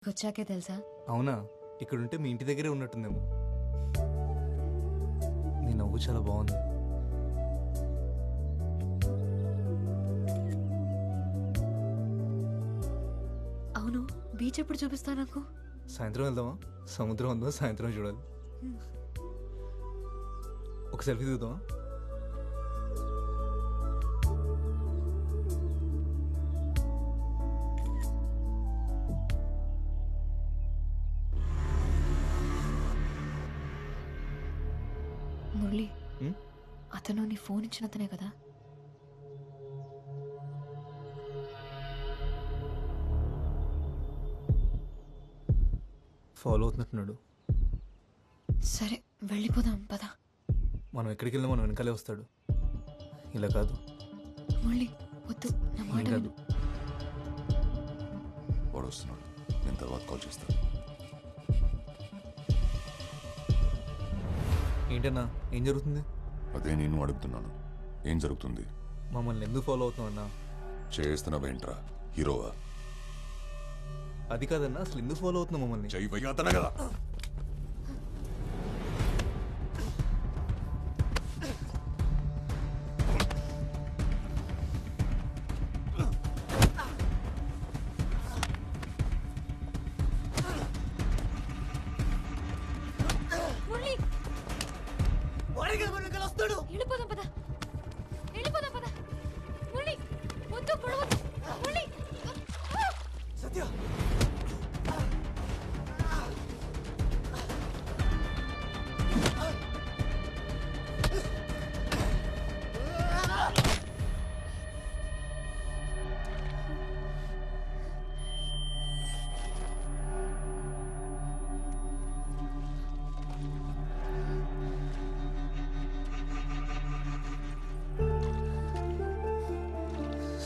వచ్చాకే తెలుసా? అవునా? ఇక్కడుంటే మీ ఇంటి దగ్గరే ఉన్నట్టుందేమో. నీ నవ్వు చాలా బాగుంది. అవును, బీచ్ ఎప్పుడు చూపిస్తా నాకు? సాయంత్రం వెళ్దామా? సముద్రం ఉందో సాయంత్రం చూడాలి. ఒక సెల్ఫీ దిగుదామా? మురళి, ఉమ్? అతను నీ ఫోన్ ఇచ్చిన అతనే కదా? ఫాలో అవుతున్నట్టున్నాడు. సరే వెళ్ళిపోదాం పద. మనం ఎక్కడికి వెళ్ళినా మనం వెనకాలే వస్తాడు. ఇలా కాదు. మురళి వద్దు, నా మాట ఏం కాదు. విను. వాడు వస్తున్నాడు, నేను తర్వాత కాల్ చేస్తాను. ఏంటన్నా, ఏం జరుగుతుంది? అదే నేను అడుగుతున్నాను, ఏం జరుగుతుంది? మమ్మల్ని ఎందుకు ఫాలో అవుతున్నావు అన్నా? చేస్తున్నావేంట్రా, హీరోవా? అది కాదన్నా, అసలు ఎందుకు ఫాలో అవుతున్నావు మమ్మల్ని? చెయ్యతనే కదా. మురళి, వెళ్ళిపోదాం పద, వెళ్ళిపోదాం పద. మురళి వద్దు, పొడవద్దు. మురళి సత్య,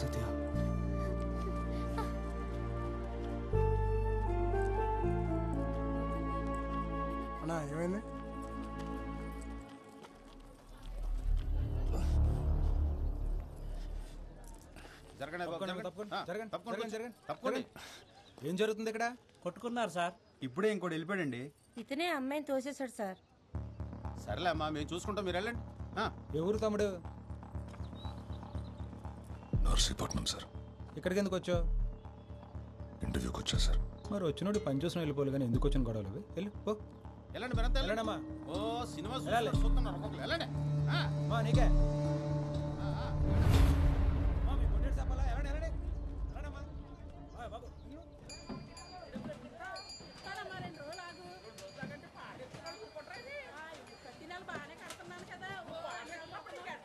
సత్య, అన్నా ఏమైంది? ఏం జరుగుతుంది ఇక్కడ? కొట్టుకున్నారు సార్. ఇప్పుడే ఇంకోటి వెళ్ళిపోయాడండి. ఇతనే అమ్మాయిని తోసేశాడు సార్. సరేలే అమ్మా, మేము చూసుకుంటాం, మీరు వెళ్ళండి. ఎవరు తమ్ముడు? నర్సీపట్నం సార్. ఇక్కడికి ఎందుకు వచ్చావు? ఇంటర్వ్యూకి వచ్చా సార్. మరి వచ్చినోడు పని చూసిన వెళ్ళిపోవాలి కానీ ఎందుకు వచ్చిన గొడవలు అవి? వెళ్ళి పో. వెళ్ళండి, మీరంతా వెళ్ళండి. వెళ్ళండమ్మా. ఓ సినిమా వెళ్ళాలి. చూస్తున్నారు ఒక్కొక్కరు. వెళ్ళండి. మా నీకే మా, మీ కొట్టేడు చెప్పాలా? వెళ్ళండి, వెళ్ళండి. వెళ్ళండమ్మా. బాబు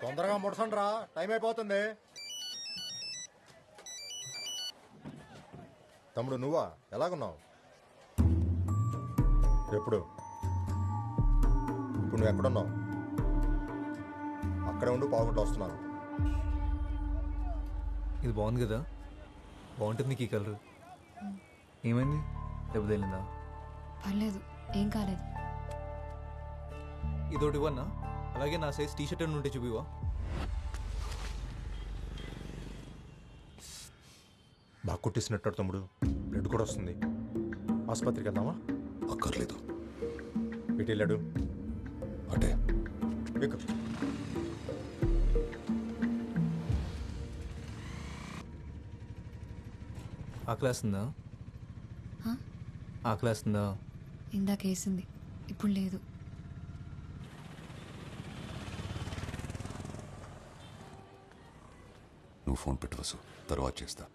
తొందరగా ముడసండి రా, టైం అయిపోతుంది. తమ్ముడు నువ్వా? ఎలాగున్నావు? ఎప్పుడు? ఇప్పుడు నువ్వు ఎక్కడున్నావు? అక్కడే ఉండి పావుగంట వస్తున్నాను. ఇది బాగుంది కదా? బాగుంటుంది నీకు ఈ కలర్. ఏమైంది? దెబ్బ తగిలిందా? పర్లేదు, ఏం కాలేదు. ఇదోటి ఇవ్వన్నా? అలాగే నా సైజ్ టీ షర్ట్ అని ఉంటే చూపివా? బాగా కుట్టేసినట్టు తమ్ముడు, బ్లడ్ కూడా వస్తుంది. ఆసుపత్రికి వెళ్దామా? అక్కర్లేదు, ఇటు వెళ్ళాడు. అటే. ఎక్కు. ఆకలేస్తుందా? హా? ఆకలేస్తుందా? ఇందాక వేసింది, ఇప్పుడు లేదు. నువ్వు ఫోన్ పెట్టు వసు, తర్వాత చేస్తా.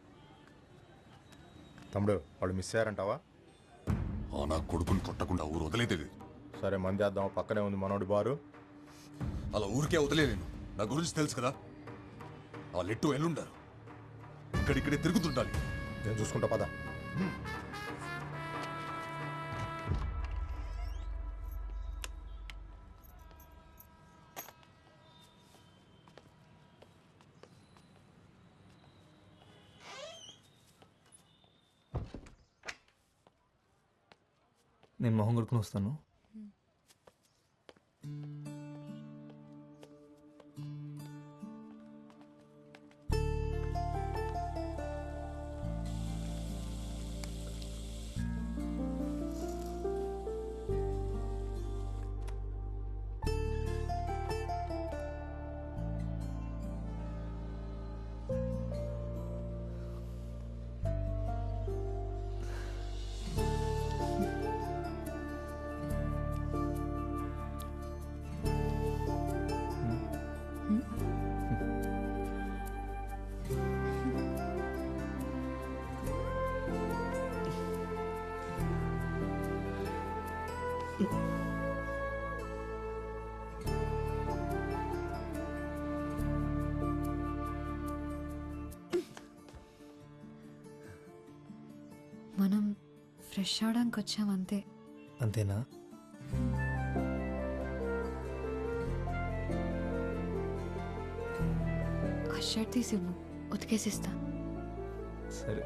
తమ్ముడు వాళ్ళు మిస్ అయ్యారంటావా? నా కొడుకుని కొట్టకుండా ఊరు వదిలేదు. సరే మంది చేద్దాం, పక్కనే ఉంది మనోడి బారు. అలా ఊరికే వదిలేను, నా గురించి తెలుసు కదా. ఆ లెట్టు ఎల్లుండారు, ఇక్కడిక్కడే తిరుగుతుండాలి. నేను చూసుకుంటా పద. నేను మొహం కొడుకుని వస్తాను. మనం ఫ్రెష్ అవడానికి వచ్చాం అంతే. అంతేనా? ఆ షర్ట్ తీసి ఇవ్వు, ఉతికేసిస్తా. సరే.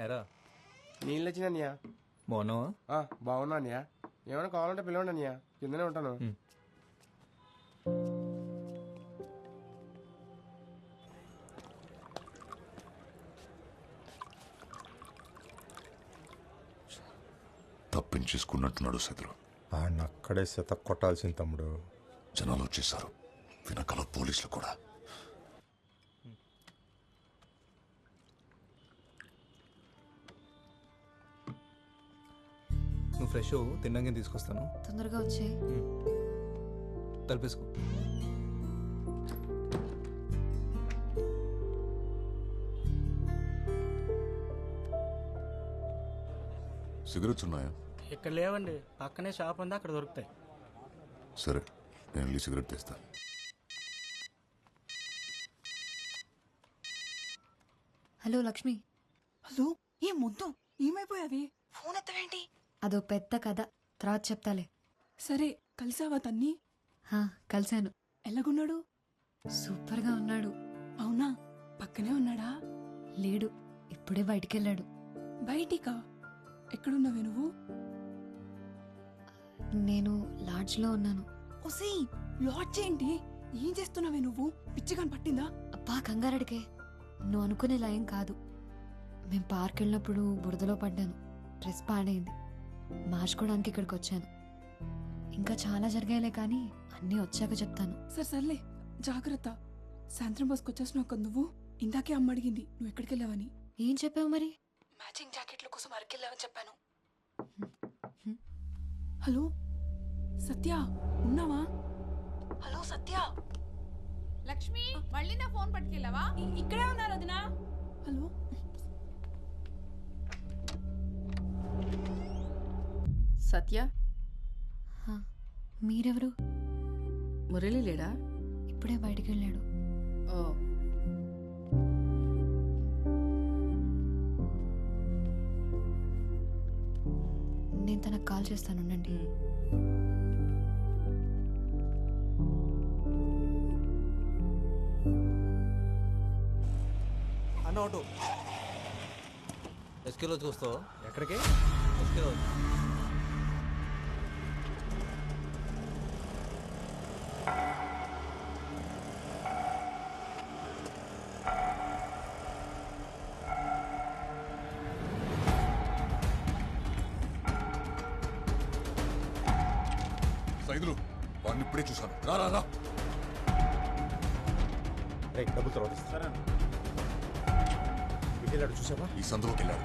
ఎరా నీళ్ళు వచ్చినయ్యా. బాగున్నావా? బాగున్నా అన్నయ్య. ఏమైనా కావాలంటే పిలవండి అన్నయ్య, కిందనే ఉంటాను. తప్పించేసుకున్నట్టున్నాడు శత్రు. ఆయన అక్కడే శత కొట్టాల్సింది తమ్ముడు. జనాలు వచ్చేసారు, వెనకాల పోలీసులు కూడా. నువ్వు ఫ్రెష్ అవ్వు, తిన్నాక తీసుకొస్తాను. తొందరగా వచ్చే. తలపేసుకో. సిగరెట్స్ ఉన్నాయా? ఇక్కడ లేవండి, పక్కనే షాప్ ఉంది, అక్కడ దొరుకుతాయి. సరే, నేను వెళ్ళి సిగరెట్ తెస్తా. హలో లక్ష్మి. హలో, ఏం ముద్దు ఏమైపోయావి? ఫోన్ ఎత్తవేంటి? అదో పెద్ద కథ, తర్వాత చెప్తాలే. సరే, కలిసావా తన్ని? హా, కలిశాను. ఎలాగున్నాడు? సూపర్గా ఉన్నాడు. అవునా? పక్కనే ఉన్నాడా? లేడు, ఇప్పుడే బయటికెళ్ళాడు. బయటికా? ఎక్కడున్నావే నువ్వు? నేను లాడ్జ్లో ఉన్నాను. ఒసే, లాడ్జ్ ఏంటి? ఏం చేస్తున్నావే నువ్వు? పిచ్చిగాని పట్టిందా? అబ్బా కంగారడికే, నువ్వు అనుకునేలా ఏం కాదు. మేం పార్క్ వెళ్ళినప్పుడు బురదలో పడ్డాను, డ్రెస్ పాడైంది, మార్చుకోవడానికి ఇక్కడికి వచ్చాను. ఇంకా చాలా జరిగాయిలే కానీ అన్నీ వచ్చాక చెప్తాను. సర్లే, జాగ్రత్త. సాయంత్రం బస్కి వచ్చేసినావు కదా నువ్వు. ఇందాకే అమ్మ అడిగింది నువ్వు ఎక్కడికి వెళ్ళావని. ఏం చెప్పావు మరి? మ్యాచింగ్ జాకెట్ల కోసం అరకెళ్ళావని చెప్పాను. హలో సత్య, ఉన్నావా? హలో సత్య. లక్ష్మి, మళ్ళీ నా ఫోన్ పట్టుకెళ్ళావా? ఇక్కడే ఉన్నారు వదినా. హలో సత్య, హా, మీరెవరు? మురళి లేడా? ఇప్పుడే బయటికి వెళ్ళాడు. ఓ, నేను తనకు కాల్ చేస్తాను, ఉండండి. అన్న ఆటో ఎస్కేలో చూస్తావా? ఎక్కడికి? ఎస్కేలో. సైదులు, వాడిని ఇప్పుడే చూశాను. రా రా రా. డబ్బులు తర్వాత ఇస్తా. సరే వెళ్ళాడు చూసావా? ఈ సందులోకి వెళ్ళాడు.